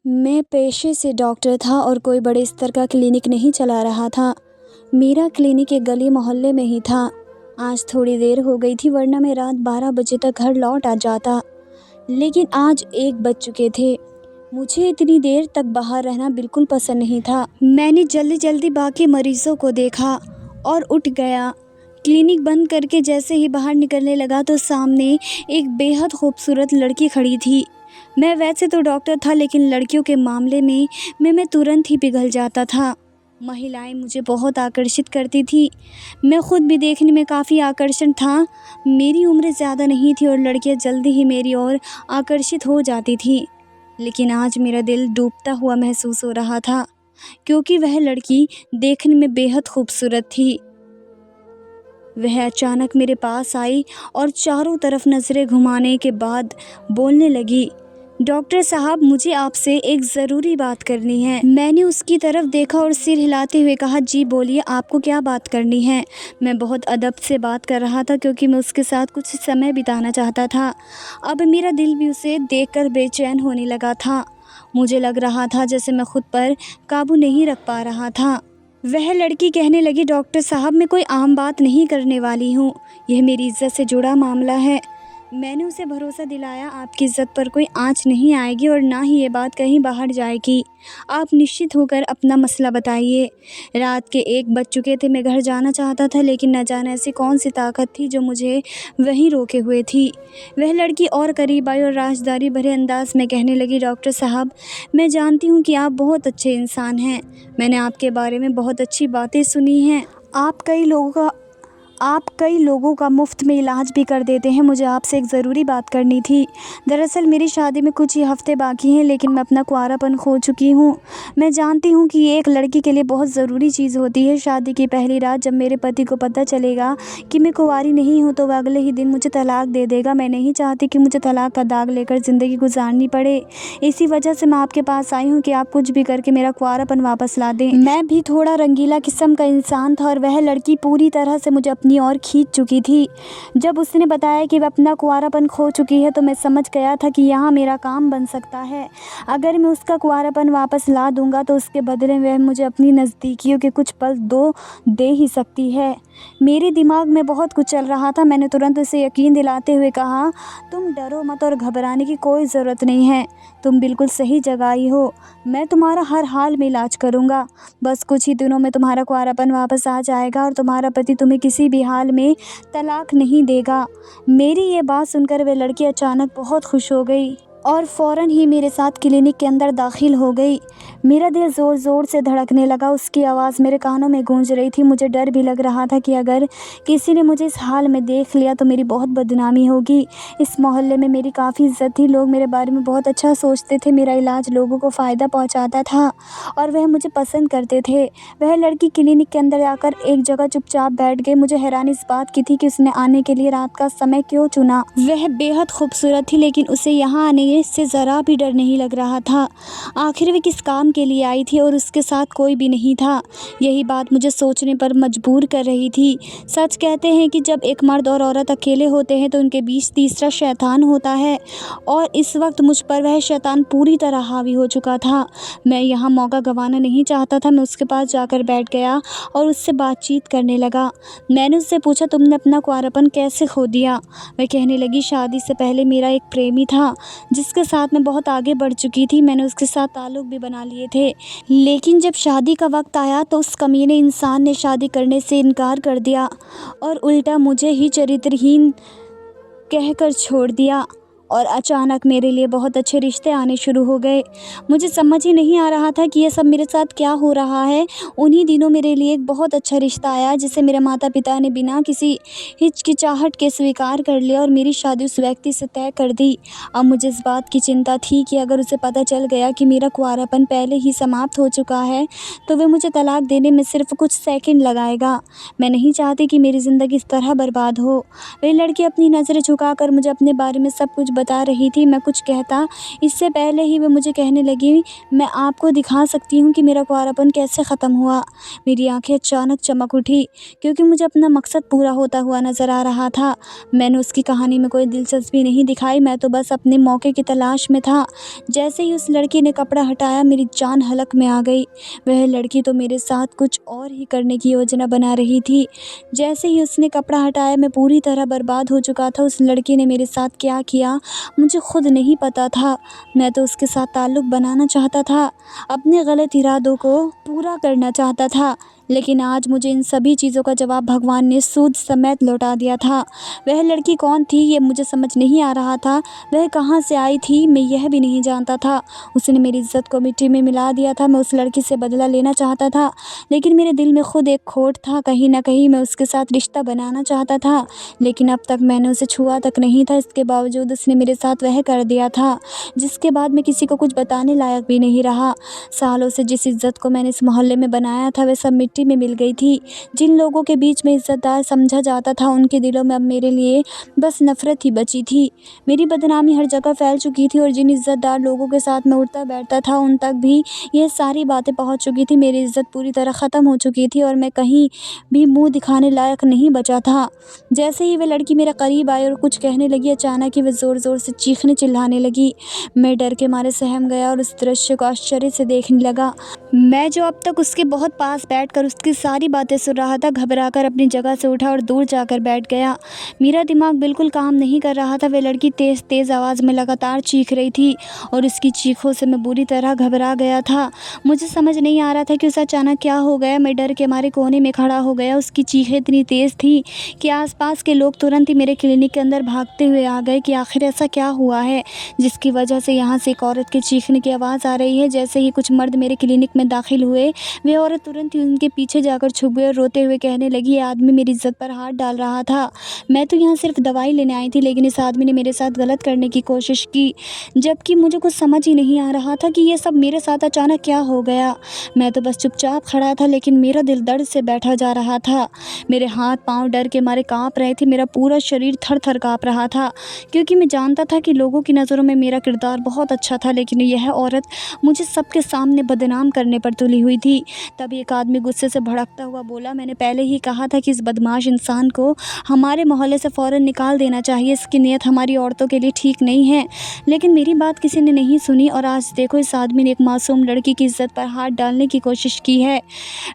मैं पेशे से डॉक्टर था और कोई बड़े स्तर का क्लिनिक नहीं चला रहा था। मेरा क्लिनिक एक गली मोहल्ले में ही था। आज थोड़ी देर हो गई थी, वरना मैं रात 12 बजे तक घर लौट आ जाता। लेकिन आज 1 बज चुके थे। मुझे इतनी देर तक बाहर रहना बिल्कुल पसंद नहीं था। मैंने जल्दी जल्दी बाकी मरीज़ों को देखा और उठ गया। क्लिनिक बंद करके जैसे ही बाहर निकलने लगा तो सामने एक बेहद खूबसूरत लड़की खड़ी थी। मैं वैसे तो डॉक्टर था, लेकिन लड़कियों के मामले में मैं तुरंत ही पिघल जाता था। महिलाएं मुझे बहुत आकर्षित करती थी। मैं खुद भी देखने में काफ़ी आकर्षण था। मेरी उम्र ज़्यादा नहीं थी और लड़कियां जल्दी ही मेरी ओर आकर्षित हो जाती थी। लेकिन आज मेरा दिल डूबता हुआ महसूस हो रहा था, क्योंकि वह लड़की देखने में बेहद खूबसूरत थी। वह अचानक मेरे पास आई और चारों तरफ नज़रें घुमाने के बाद बोलने लगी, डॉक्टर साहब, मुझे आपसे एक ज़रूरी बात करनी है। मैंने उसकी तरफ देखा और सिर हिलाते हुए कहा, जी बोलिए, आपको क्या बात करनी है। मैं बहुत अदब से बात कर रहा था, क्योंकि मैं उसके साथ कुछ समय बिताना चाहता था। अब मेरा दिल भी उसे देखकर बेचैन होने लगा था। मुझे लग रहा था जैसे मैं खुद पर काबू नहीं रख पा रहा था। वह लड़की कहने लगी, डॉक्टर साहब, मैं कोई आम बात नहीं करने वाली हूँ। यह मेरी इज्जत से जुड़ा मामला है। मैंने उसे भरोसा दिलाया, आपकी इज्जत पर कोई आँच नहीं आएगी और ना ही ये बात कहीं बाहर जाएगी। आप निश्चित होकर अपना मसला बताइए। रात के 1 बज चुके थे। मैं घर जाना चाहता था, लेकिन न जाने ऐसी कौन सी ताकत थी जो मुझे वहीं रोके हुए थी। वह लड़की और करीब आई और राजदारी भरे अंदाज में कहने लगी, डॉक्टर साहब, मैं जानती हूँ कि आप बहुत अच्छे इंसान हैं। मैंने आपके बारे में बहुत अच्छी बातें सुनी हैं। आप कई लोगों का मुफ्त में इलाज भी कर देते हैं। मुझे आपसे एक ज़रूरी बात करनी थी। दरअसल मेरी शादी में कुछ ही हफ्ते बाकी हैं, लेकिन मैं अपना कुंवारापन खो चुकी हूँ। मैं जानती हूँ कि ये एक लड़की के लिए बहुत ज़रूरी चीज़ होती है। शादी की पहली रात जब मेरे पति को पता चलेगा कि मैं कुंवारी नहीं हूँ, तो वह अगले ही दिन मुझे तलाक दे देगा। मैं नहीं चाहती कि मुझे तलाक का दाग लेकर ज़िंदगी गुजारनी पड़े। इसी वजह से मैं आपके पास आई हूँ कि आप कुछ भी करके मेरा कुंवारापन वापस ला दें। मैं भी थोड़ा रंगीला किस्म का इंसान था और वह लड़की पूरी तरह से मुझे अपनी ओर खींच चुकी थी। जब उसने बताया कि वह अपना कुंवारापन खो चुकी है, तो मैं समझ गया था कि यहाँ मेरा काम बन सकता है। अगर मैं उसका कुंवारापन वापस ला दूंगा तो उसके बदले में वह मुझे अपनी नज़दीकियों के कुछ पल दे ही सकती है। मेरे दिमाग में बहुत कुछ चल रहा था। मैंने तुरंत उसे यकीन दिलाते हुए कहा, तुम डरो मत और घबराने की कोई ज़रूरत नहीं है। तुम बिल्कुल सही जगह आई हो। मैं तुम्हारा हर हाल में इलाज करूँगा। बस कुछ ही दिनों में तुम्हारा कुंवारापन वापस आ जाएगा और तुम्हारा पति तुम्हें किसी भी हाल में तलाक नहीं देगा। मेरी ये बात सुनकर वह लड़की अचानक बहुत खुश हो गई और फ़ौरन ही मेरे साथ क्लिनिक के अंदर दाखिल हो गई। मेरा दिल ज़ोर ज़ोर से धड़कने लगा। उसकी आवाज़ मेरे कानों में गूंज रही थी। मुझे डर भी लग रहा था कि अगर किसी ने मुझे इस हाल में देख लिया तो मेरी बहुत बदनामी होगी। इस मोहल्ले में मेरी काफ़ी इज्जत थी। लोग मेरे बारे में बहुत अच्छा सोचते थे। मेरा इलाज लोगों को फ़ायदा पहुंचाता था और वह मुझे पसंद करते थे। वह लड़की क्लिनिक के अंदर आकर एक जगह चुपचाप बैठ गई। मुझे हैरानी इस बात की थी कि उसने आने के लिए रात का समय क्यों चुना। वह बेहद खूबसूरत थी, लेकिन उसे यहाँ आने से ज़रा भी डर नहीं लग रहा था। आखिर वे किस काम के लिए आई थी और उसके साथ कोई भी नहीं था। यही बात मुझे सोचने पर मजबूर कर रही थी। सच कहते हैं कि जब एक मर्द और औरत अकेले होते हैं तो उनके बीच तीसरा शैतान होता है, और इस वक्त मुझ पर वह शैतान पूरी तरह हावी हो चुका था। मैं यहाँ मौका गंवाना नहीं चाहता था। मैं उसके पास जाकर बैठ गया और उससे बातचीत करने लगा। मैंने उससे पूछा, तुमने अपना कुंवारापन कैसे खो दिया। वह कहने लगी, शादी से पहले मेरा एक प्रेमी था जिसके साथ मैं बहुत आगे बढ़ चुकी थी। मैंने उसके साथ ताल्लुक़ भी बना लिए थे, लेकिन जब शादी का वक्त आया तो उस कमीने इंसान ने शादी करने से इनकार कर दिया और उल्टा मुझे ही चरित्रहीन कहकर छोड़ दिया। और अचानक मेरे लिए बहुत अच्छे रिश्ते आने शुरू हो गए। मुझे समझ ही नहीं आ रहा था कि ये सब मेरे साथ क्या हो रहा है। उन्हीं दिनों मेरे लिए एक बहुत अच्छा रिश्ता आया, जिसे मेरे माता पिता ने बिना किसी हिचकिचाहट के स्वीकार कर लिया और मेरी शादी उस व्यक्ति से तय कर दी। अब मुझे इस बात की चिंता थी कि अगर उसे पता चल गया कि मेरा कुंवारापन पहले ही समाप्त हो चुका है, तो वह मुझे तलाक देने में सिर्फ कुछ सेकंड लगाएगा। मैं नहीं चाहती कि मेरी ज़िंदगी इस तरह बर्बाद हो। वह लड़की अपनी नज़रें झुकाकर मुझे अपने बारे में सब कुछ बता रही थी मैं कुछ कहता इससे पहले ही वह मुझे कहने लगी, मैं आपको दिखा सकती हूँ कि मेरा कुंवारापन कैसे ख़त्म हुआ। मेरी आंखें अचानक चमक उठी क्योंकि मुझे अपना मकसद पूरा होता हुआ नज़र आ रहा था। मैंने उसकी कहानी में कोई दिलचस्पी नहीं दिखाई, मैं तो बस अपने मौके की तलाश में था। जैसे ही उस लड़की ने कपड़ा हटाया मेरी जान हलक में आ गई। वह लड़की तो मेरे साथ कुछ और ही करने की योजना बना रही थी। जैसे ही उसने कपड़ा हटाया मैं पूरी तरह बर्बाद हो चुका था। उस लड़की ने मेरे साथ क्या किया मुझे खुद नहीं पता था। मैं तो उसके साथ ताल्लुक़ बनाना चाहता था, अपने गलत इरादों को पूरा करना चाहता था, लेकिन आज मुझे इन सभी चीज़ों का जवाब भगवान ने सूद समेत लौटा दिया था। वह लड़की कौन थी ये मुझे समझ नहीं आ रहा था। वह कहाँ से आई थी मैं यह भी नहीं जानता था। उसने मेरी इज़्ज़त को मिट्टी में मिला दिया था। मैं उस लड़की से बदला लेना चाहता था, लेकिन मेरे दिल में खुद एक खोट था। कहीं ना कहीं मैं उसके साथ रिश्ता बनाना चाहता था, लेकिन अब तक मैंने उसे छुआ तक नहीं था। इसके बावजूद उसने मेरे साथ वह कर दिया था जिसके बाद मैं किसी को कुछ बताने लायक भी नहीं रहा। सालों से जिस इज़्ज़त को मैंने इस मोहल्ले में बनाया था वह सब मिट्टी में मिल गई थी। जिन लोगों के बीच में इज़्ज़तदार समझा जाता था उनके दिलों में अब मेरे लिए बस नफ़रत ही बची थी। मेरी बदनामी हर जगह फैल चुकी थी और जिन इज़्ज़तदार लोगों के साथ मैं उठता बैठता था उन तक भी ये सारी बातें पहुंच चुकी थी। मेरी इज़्ज़त पूरी तरह ख़त्म हो चुकी थी और मैं कहीं भी मुंह दिखाने लायक नहीं बचा था। जैसे ही वह लड़की मेरे करीब आई और कुछ कहने लगी, अचानक ही वह ज़ोर-ज़ोर से चीखने चिल्लाने लगी। मैं डर के मारे सहम गया और उस दृश्य को आश्चर्य से देखने लगा। मैं जो अब तक उसके बहुत पास बैठकर उसकी सारी बातें सुन रहा था, घबराकर अपनी जगह से उठा और दूर जाकर बैठ गया। मेरा दिमाग बिल्कुल काम नहीं कर रहा था। वह लड़की तेज़-तेज़ आवाज़ में लगातार चीख रही थी और उसकी चीखों से मैं बुरी तरह घबरा गया था। मुझे समझ नहीं आ रहा था कि उसे अचानक क्या हो गया। मैं डर के मारे कोने में खड़ा हो गया। उसकी चीखें इतनी तेज़ थी कि आसपास के लोग तुरंत ही मेरे क्लिनिक के अंदर भागते हुए आ गए कि आखिर ऐसा क्या हुआ है जिसकी वजह से यहाँ से एक औरत के चीखने की आवाज़ आ रही है। जैसे ही कुछ मर्द मेरे क्लिनिक में दाखिल हुए वह औरत तुरंत ही उनके पीछे जाकर छुप गई और रोते हुए कहने लगी, ये आदमी मेरी इज़्ज़त पर हाथ डाल रहा था। मैं तो यहाँ सिर्फ दवाई लेने आई थी, लेकिन इस आदमी ने मेरे साथ गलत करने की कोशिश की, जबकि मुझे कुछ समझ ही नहीं आ रहा था कि ये सब मेरे साथ अचानक क्या हो गया। मैं तो बस चुपचाप खड़ा था, लेकिन मेरा दिल दर्द से बैठा जा रहा था। मेरे हाथ पाँव डर के मारे काँप रहे थे। मेरा पूरा शरीर थर-थर काँप रहा था, क्योंकि मैं जानता था कि लोगों की नज़रों में मेरा किरदार बहुत अच्छा था, लेकिन यह औरत मुझे सबके सामने बदनाम करने पर तुली हुई थी। तभी एक आदमी गुस्से से भड़कता हुआ बोला, मैंने पहले ही कहा था कि इस बदमाश इंसान को हमारे मोहल्ले से फ़ौरन निकाल देना चाहिए। इसकी नीयत हमारी औरतों के लिए ठीक नहीं है। लेकिन मेरी बात किसी ने नहीं सुनी और आज देखो इस आदमी ने एक मासूम लड़की की इज़्ज़त पर हाथ डालने की कोशिश की है।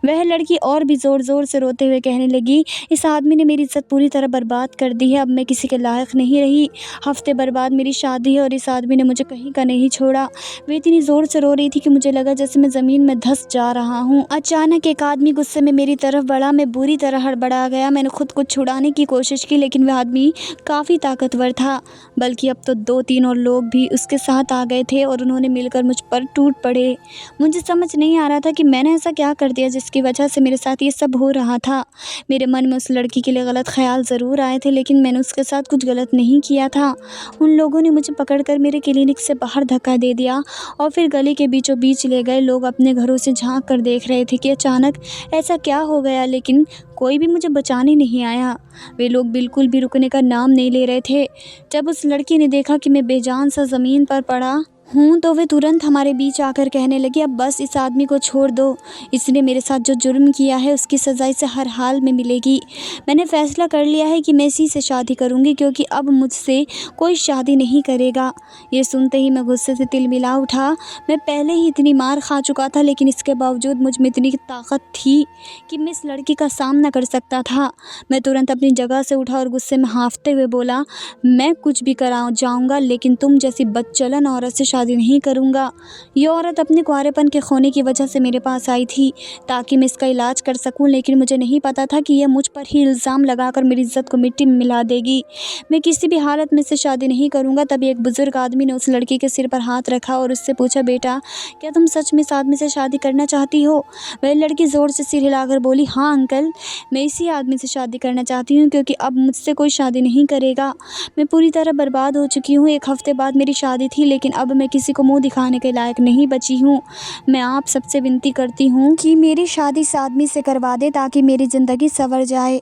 वह लड़की और भी ज़ोर-ज़ोर से रोते हुए कहने लगी, इस आदमी ने मेरी इज़्ज़त पूरी तरह बर्बाद कर दी है। अब मैं किसी के लायक नहीं रही। हफ्ते भर बाद मेरी शादी है और इस आदमी ने मुझे कहीं का नहीं छोड़ा। वह इतनी ज़ोर से रो रही थी कि मुझे लगा जैसे मैं ज़मीन में धँस जा रहा हूँ। अचानक एक आदमी गुस्से में मेरी तरफ बढ़ा। मैं बुरी तरह हड़बड़ा गया। मैंने खुद को छुड़ाने की कोशिश की, लेकिन वह आदमी काफ़ी ताकतवर था। बल्कि अब तो 2-3 और लोग भी उसके साथ आ गए थे और उन्होंने मिलकर मुझ पर टूट पड़े। मुझे समझ नहीं आ रहा था कि मैंने ऐसा क्या कर दिया जिसकी वजह से मेरे साथ ये सब हो रहा था। मेरे मन में उस लड़की के लिए गलत ख्याल ज़रूर आए थे, लेकिन मैंने उसके साथ कुछ गलत नहीं किया था। उन लोगों ने मुझे पकड़कर मेरे क्लिनिक से बाहर धक्का दे दिया और फिर गली के बीचों बीच ले गए। लोग अपने घरों से झांक कर देख रहे थे कि अचानक ऐसा क्या हो गया, लेकिन कोई भी मुझे बचाने नहीं आया। वे लोग बिल्कुल भी रुकने का नाम नहीं ले रहे थे। जब उस लड़की ने देखा कि मैं बेजान सा ज़मीन पर पड़ा हूँ तो वे तुरंत हमारे बीच आकर कहने लगी, अब बस इस आदमी को छोड़ दो। इसने मेरे साथ जो जुर्म किया है उसकी सज़ा इसे हर हाल में मिलेगी। मैंने फ़ैसला कर लिया है कि मैं इसी से शादी करूँगी, क्योंकि अब मुझसे कोई शादी नहीं करेगा। ये सुनते ही मैं गुस्से से तिलमिला उठा। मैं पहले ही इतनी मार खा चुका था, लेकिन इसके बावजूद मुझ में इतनी ताकत थी कि मैं इस लड़की का सामना कर सकता था। मैं तुरंत अपनी जगह से उठा और गुस्से में हाँफते हुए बोला, मैं कुछ भी करा जाऊँगा, लेकिन तुम जैसी बदचलन औरत से शादी नहीं करूँगा। ये औरत अपने कुंवारेपन के खोने की वजह से मेरे पास आई थी ताकि मैं इसका इलाज कर सकूं, लेकिन मुझे नहीं पता था कि यह मुझ पर ही इल्ज़ाम लगाकर मेरी इज़्ज़त को मिट्टी में मिला देगी। मैं किसी भी हालत में इससे शादी नहीं करूँगा। तभी एक बुज़ुर्ग आदमी ने उस लड़की के सिर पर हाथ रखा और उससे पूछा, बेटा क्या तुम सच में इस आदमी से शादी करना चाहती हो? वह लड़की ज़ोर से सिर हिलाकर बोली, हाँ अंकल, मैं इसी आदमी से शादी करना चाहती हूँ, क्योंकि अब मुझसे कोई शादी नहीं करेगा। मैं पूरी तरह बर्बाद हो चुकी हूँ। 1 हफ़्ते बाद मेरी शादी थी, लेकिन अब मैं किसी को मुंह दिखाने के लायक नहीं बची हूँ। मैं आप सबसे विनती करती हूँ कि मेरी शादी इस आदमी से करवा दे ताकि मेरी ज़िंदगी संवर जाए,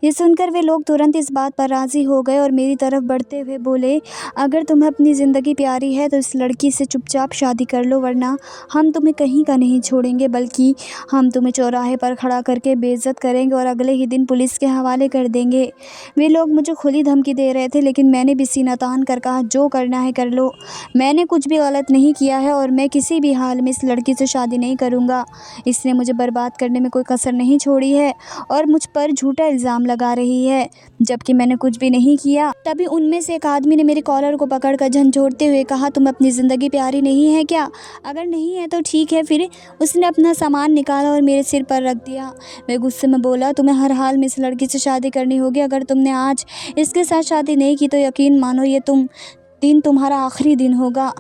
ये सुनकर वे लोग तुरंत इस बात पर राज़ी हो गए और मेरी तरफ बढ़ते हुए बोले, अगर तुम्हें अपनी ज़िंदगी प्यारी है तो इस लड़की से चुपचाप शादी कर लो, वरना हम तुम्हें कहीं का नहीं छोड़ेंगे, बल्कि हम तुम्हें चौराहे पर खड़ा करके बेइज्जत करेंगे और अगले ही दिन पुलिस के हवाले कर देंगे। वे लोग मुझे खुली धमकी दे रहे थे, लेकिन मैंने भी सीना तान कर कहा, जो करना है कर लो। मैंने कुछ भी गलत नहीं किया है और मैं किसी भी हाल में इस लड़की से शादी नहीं करूँगा। इसने मुझे बर्बाद करने में कोई कसर नहीं छोड़ी है और मुझ पर झूठा इल्ज़ाम लगा रही है, जबकि मैंने कुछ भी नहीं किया। तभी उनमें से एक आदमी ने मेरे कॉलर को पकड़कर झंझोड़ते हुए कहा, तुम अपनी ज़िंदगी प्यारी नहीं है क्या? अगर नहीं है तो ठीक है फिर। उसने अपना सामान निकाला और मेरे सिर पर रख दिया। मैं गुस्से में बोला, तुम्हें हर हाल में इस लड़की से शादी करनी होगी। अगर तुमने आज इसके साथ शादी नहीं की तो यकीन मानो ये दिन तुम्हारा आखिरी दिन होगा।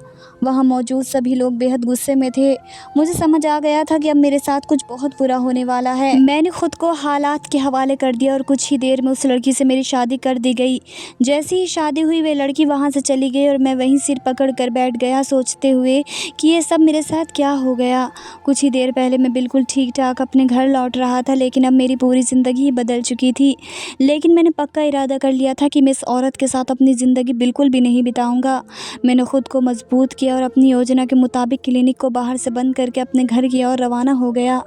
वहाँ मौजूद सभी लोग बेहद गुस्से में थे। मुझे समझ आ गया था कि अब मेरे साथ कुछ बहुत बुरा होने वाला है। मैंने खुद को हालात के हवाले कर दिया और कुछ ही देर में उस लड़की से मेरी शादी कर दी गई। जैसे ही शादी हुई वे लड़की वहाँ से चली गई और मैं वहीं सिर पकड़ कर बैठ गया, सोचते हुए कि ये सब मेरे साथ क्या हो गया। कुछ ही देर पहले मैं बिल्कुल ठीक ठाक अपने घर लौट रहा था, लेकिन अब मेरी पूरी ज़िंदगी ही बदल चुकी थी। लेकिन मैंने पक्का इरादा कर लिया था कि मैं इस औरत के साथ अपनी ज़िंदगी बिल्कुल भी नहीं बिताऊँगा। मैंने खुद को मजबूत किया और अपनी योजना के मुताबिक क्लिनिक को बाहर से बंद करके अपने घर की ओर रवाना हो गया।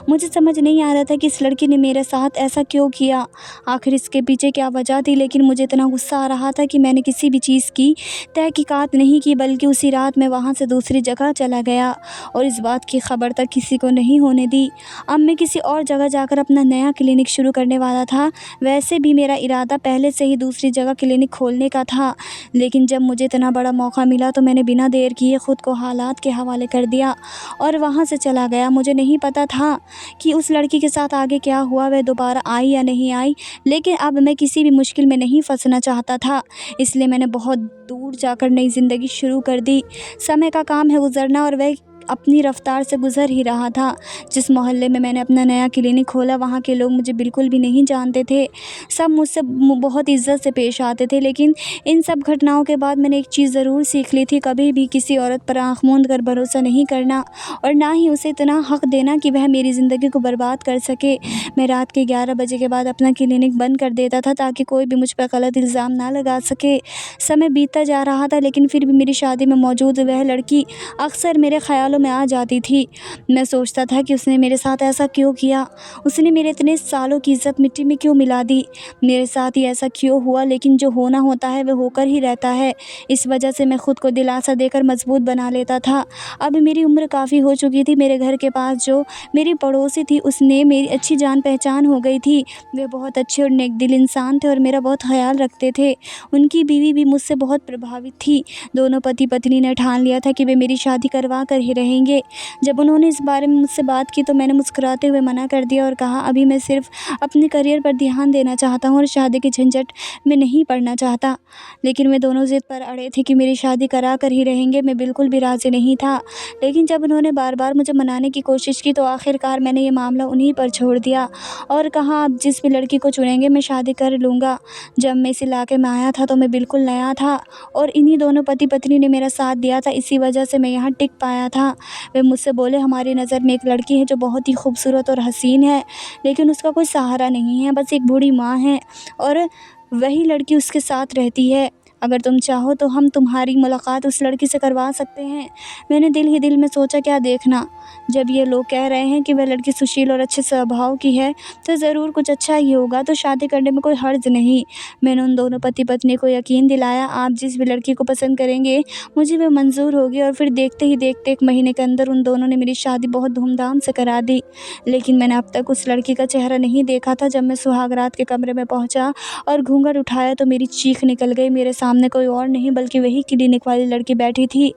मुझे समझ नहीं आ रहा था कि इस लड़की ने मेरे साथ ऐसा क्यों किया, आखिर इसके पीछे क्या वजह थी। लेकिन मुझे इतना गुस्सा आ रहा था कि मैंने किसी भी चीज़ की तहकीकात नहीं की, बल्कि उसी रात मैं वहाँ से दूसरी जगह चला गया और इस बात की खबर तक किसी को नहीं होने दी। अब मैं किसी और जगह जाकर अपना नया क्लिनिक शुरू करने वाला था। वैसे भी मेरा इरादा पहले से ही दूसरी जगह क्लिनिक खोलने का था, लेकिन जब मुझे इतना बड़ा मौका मिला तो मैंने बिना देर किए खुद को हालात के हवाले कर दिया और वहाँ से चला गया। मुझे नहीं पता था कि उस लड़की के साथ आगे क्या हुआ, वह दोबारा आई या नहीं आई, लेकिन अब मैं किसी भी मुश्किल में नहीं फंसना चाहता था। इसलिए मैंने बहुत दूर जाकर नई ज़िंदगी शुरू कर दी। समय का काम है गुजरना और वह अपनी रफ्तार से गुजर ही रहा था। जिस मोहल्ले में मैंने अपना नया क्लिनिक खोला, वहाँ के लोग मुझे बिल्कुल भी नहीं जानते थे। सब मुझसे बहुत इज्जत से पेश आते थे, लेकिन इन सब घटनाओं के बाद मैंने एक चीज़ ज़रूर सीख ली थी, कभी भी किसी औरत पर आँख मूंद कर भरोसा नहीं करना और ना ही उसे इतना हक देना कि वह मेरी ज़िंदगी को बर्बाद कर सके। मैं रात के 11 बजे के बाद अपना क्लिनिक बंद कर देता था ताकि कोई भी मुझ पर गलत इल्ज़ाम ना लगा सके। समय बीतता जा रहा था, लेकिन फिर भी मेरी शादी में मौजूद वह लड़की अक्सर मेरे ख्यालों में आ जाती थी। मैं सोचता था कि उसने मेरे साथ ऐसा क्यों किया, उसने मेरे इतने सालों की इज्जत मिट्टी में क्यों मिला दी, मेरे साथ ही ऐसा क्यों हुआ। लेकिन जो होना होता है वह होकर ही रहता है। इस वजह से मैं खुद को दिलासा देकर मजबूत बना लेता था। अब मेरी उम्र काफ़ी हो चुकी थी। मेरे घर के पास जो मेरी पड़ोसी थी, उसने मेरी अच्छी जान पहचान हो गई थी। वे बहुत अच्छे और नेक दिल इंसान थे और मेरा बहुत ख्याल रखते थे। उनकी बीवी भी मुझसे बहुत प्रभावित थी। दोनों पति पत्नी ने ठान लिया था कि वे मेरी शादी करवा कर ही रहेंगे। जब उन्होंने इस बारे में मुझसे बात की तो मैंने मुस्कुराते हुए मना कर दिया और कहा, अभी मैं सिर्फ अपने करियर पर ध्यान देना चाहता हूँ और शादी के झंझट में नहीं पड़ना चाहता। लेकिन वे दोनों ज़िद पर अड़े थे कि मेरी शादी करा कर ही रहेंगे। मैं बिल्कुल भी राज़ी नहीं था, लेकिन जब उन्होंने बार बार मुझे मनाने की कोशिश की तो आखिरकार मैंने ये मामला उन्हीं पर छोड़ दिया और कहा, आप जिस भी लड़की को चुनेंगे मैं शादी कर लूँगा। जब मैं इस इलाके में आया था तो मैं बिल्कुल नया था और इन्हीं दोनों पति पत्नी ने मेरा साथ दिया था। इसी वजह से मैं यहाँ टिक पाया था। वे मुझसे बोले, हमारी नज़र में एक लड़की है जो बहुत ही खूबसूरत और हसीन है, लेकिन उसका कोई सहारा नहीं है, बस एक बूढ़ी माँ है और वही लड़की उसके साथ रहती है। अगर तुम चाहो तो हम तुम्हारी मुलाकात उस लड़की से करवा सकते हैं। मैंने दिल ही दिल में सोचा, क्या देखना, जब ये लोग कह रहे हैं कि वह लड़की सुशील और अच्छे स्वभाव की है तो ज़रूर कुछ अच्छा ही होगा, तो शादी करने में कोई हर्ज नहीं। मैंने उन दोनों पति पत्नी को यकीन दिलाया, आप जिस भी लड़की को पसंद करेंगे मुझे वह मंजूर होगी। और फिर देखते ही देखते 1 महीने के अंदर उन दोनों ने मेरी शादी बहुत धूमधाम से करा दी। लेकिन मैंने अब तक उस लड़की का चेहरा नहीं देखा था। जब मैं सुहागरात के कमरे में पहुंचा और घूंघट उठाया तो मेरी चीख निकल गई। मेरे सामने कोई और नहीं बल्कि वही क्लिनिक वाली लड़की बैठी थी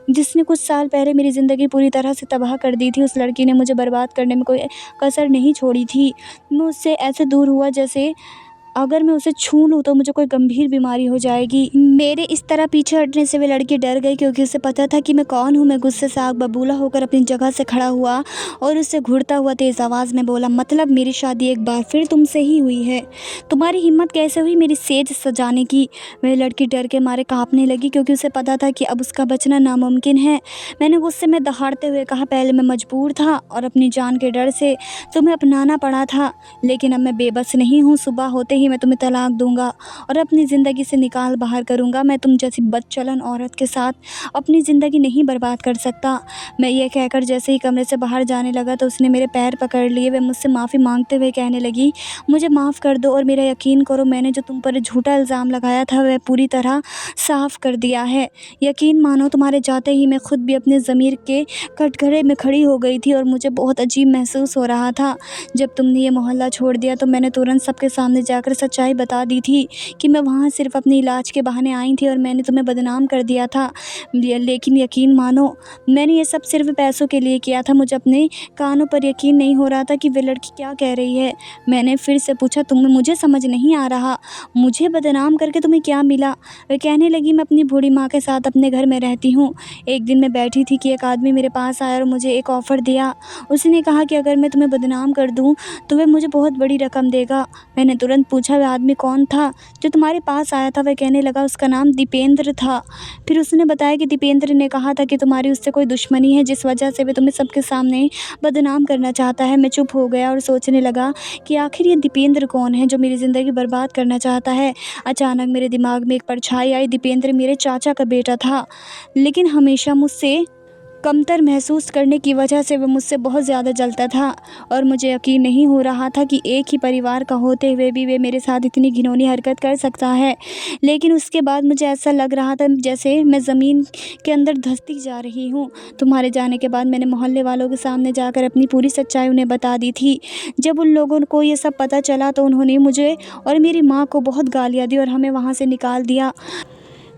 जिसने कुछ साल पहले मेरी ज़िंदगी पूरी तरह से तबाह कर दी थी। उस लड़की ने मुझे बर्बाद करने में कोई कसर नहीं छोड़ी थी। मैं उससे ऐसे दूर हुआ जैसे अगर मैं उसे छू लूँ तो मुझे कोई गंभीर बीमारी हो जाएगी। मेरे इस तरह पीछे हटने से वह लड़की डर गई, क्योंकि उसे पता था कि मैं कौन हूँ। मैं गुस्से से आग बबूला होकर अपनी जगह से खड़ा हुआ और उससे घुड़ता हुआ तेज़ आवाज़ में बोला, मतलब मेरी शादी एक बार फिर तुमसे ही हुई है? तुम्हारी हिम्मत कैसे हुई मेरी सेज सजाने की? वह लड़की डर के मारे काँपने लगी, क्योंकि उसे पता था कि अब उसका बचना नामुमकिन है। मैंने गुस्से में दहाड़ते हुए कहा, पहले मैं मजबूर था और अपनी जान के डर से तुम्हें अपनाना पड़ा था, लेकिन अब मैं बेबस नहीं हूँ। सुबह होते ही मैं तुम्हें तलाक दूंगा और अपनी ज़िंदगी से निकाल बाहर करूँगा। मैं तुम जैसी बदचलन औरत के साथ अपनी ज़िंदगी नहीं बर्बाद कर सकता। मैं ये कहकर जैसे ही कमरे से बाहर जाने लगा तो उसने मेरे पैर पकड़ लिए। वह मुझसे माफ़ी मांगते हुए कहने लगी, मुझे माफ़ कर दो और मेरा यकीन करो, मैंने जो तुम पर झूठा इल्ज़ाम लगाया था वह पूरी तरह साफ़ कर दिया है। यकीन मानो, तुम्हारे जाते ही मैं खुद भी अपने ज़मीर के कटघरे में खड़ी हो गई थी और मुझे बहुत अजीब महसूस हो रहा था। जब तुमने ये मोहल्ला छोड़ दिया तो मैंने तुरंत सबके सामने जाकर सच्चाई बता दी थी कि मैं वहाँ सिर्फ़ अपने इलाज के बहाने आई थी और मैंने तुम्हें बदनाम कर दिया था। लेकिन यकीन मानो, मैंने ये सब सिर्फ़ पैसों के लिए किया था। मुझे अपने कानों पर यकीन नहीं हो रहा था कि वह लड़की क्या कह रही है। मैंने फिर से पूछा, तुम्हें मुझे समझ नहीं आ रहा, मुझे बदनाम करके तुम्हें क्या मिला? वह कहने लगी, मैं अपनी बूढ़ी माँ के साथ अपने घर में रहती हूँ। एक दिन मैं बैठी थी कि एक आदमी मेरे पास आया और मुझे एक ऑफ़र दिया। उसने कहा कि अगर मैं तुम्हें बदनाम कर दूँ तो वह मुझे बहुत बड़ी रकम देगा। मैंने तुरंत पूछा, वह आदमी कौन था जो तुम्हारे पास आया था? वह कहने लगा, उसका नाम दीपेंद्र था। फिर उसने बताया कि दीपेंद्र ने कहा था कि तुम्हारी उससे कोई दुश्मनी है, जिस वजह से वह तुम्हें सबके सामने बदनाम करना चाहता है। मैं चुप हो गया और सोचने लगा कि आखिर ये दीपेंद्र कौन है जो मेरी ज़िंदगी बर्बाद करना चाहता है। अचानक मेरे दिमाग में एक परछाई आई। दीपेंद्र मेरे चाचा का बेटा था, लेकिन हमेशा मुझसे कमतर महसूस करने की वजह से वह मुझसे बहुत ज़्यादा जलता था और मुझे यकीन नहीं हो रहा था कि एक ही परिवार का होते हुए भी वे मेरे साथ इतनी घिनौनी हरकत कर सकता है। लेकिन उसके बाद मुझे ऐसा लग रहा था जैसे मैं ज़मीन के अंदर धंसती जा रही हूँ। तुम्हारे जाने के बाद मैंने मोहल्ले वालों के सामने जाकर अपनी पूरी सच्चाई उन्हें बता दी थी। जब उन लोगों को ये सब पता चला तो उन्होंने मुझे और मेरी माँ को बहुत गालियाँ दी और हमें वहाँ से निकाल दिया।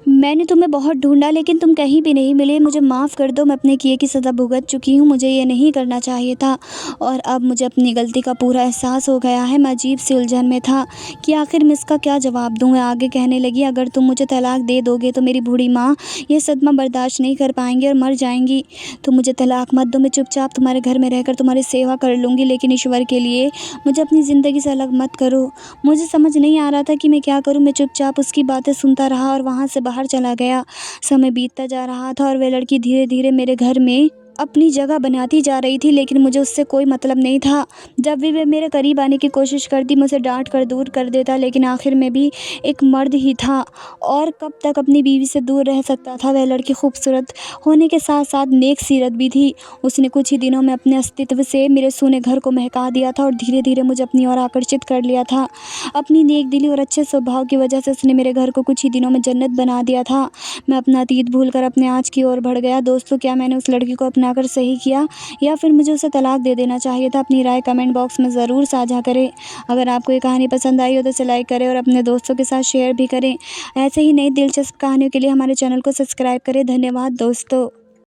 मैंने तुम्हें बहुत ढूंढा, लेकिन तुम कहीं भी नहीं मिले। मुझे माफ़ कर दो, मैं अपने किए की सज़ा भुगत चुकी हूँ। मुझे ये नहीं करना चाहिए था और अब मुझे अपनी गलती का पूरा एहसास हो गया है। मैं अजीब सी उलझन में था कि आखिर मैं इसका क्या जवाब दूँ। मैं आगे कहने लगी, अगर तुम मुझे तलाक दे दोगे तो मेरी बूढ़ी माँ ये सदमा बर्दाश्त नहीं कर पाएंगी और मर जाएंगी। तुम मुझे तलाक मत दो, मैं चुपचाप तुम्हारे घर में रहकर तुम्हारी सेवा कर लूँगी, लेकिन ईश्वर के लिए मुझे अपनी ज़िंदगी से अलग मत करो। मुझे समझ नहीं आ रहा था कि मैं क्या करूँ। मैं चुपचाप उसकी बातें सुनता रहा और वहाँ से बाहर चला गया। समय बीतता जा रहा था और वह लड़की धीरे धीरे मेरे घर में अपनी जगह बनाती जा रही थी, लेकिन मुझे उससे कोई मतलब नहीं था। जब भी वह मेरे करीब आने की कोशिश करती, मैं उसे डांट कर दूर कर देता, लेकिन आखिर में भी एक मर्द ही था और कब तक अपनी बीवी से दूर रह सकता था। वह लड़की खूबसूरत होने के साथ साथ नेक सीरत भी थी। उसने कुछ ही दिनों में अपने अस्तित्व से मेरे सूने घर को महका दिया था और धीरे धीरे मुझे अपनी ओर आकर्षित कर लिया था। अपनी नेक दिली और अच्छे स्वभाव की वजह से उसने मेरे घर को कुछ ही दिनों में जन्नत बना दिया था। मैं अपना अतीत भूलकर अपने आज की ओर बढ़ गया। दोस्तों, क्या मैंने उस लड़की को अपनाकर सही किया या फिर मुझे उसे तलाक दे देना चाहिए था? अपनी राय कमेंट बॉक्स में ज़रूर साझा करें। अगर आपको ये कहानी पसंद आई हो तो इसे लाइक करें और अपने दोस्तों के साथ शेयर भी करें। ऐसे ही नई दिलचस्प कहानियों के लिए हमारे चैनल को सब्सक्राइब करें। धन्यवाद दोस्तों।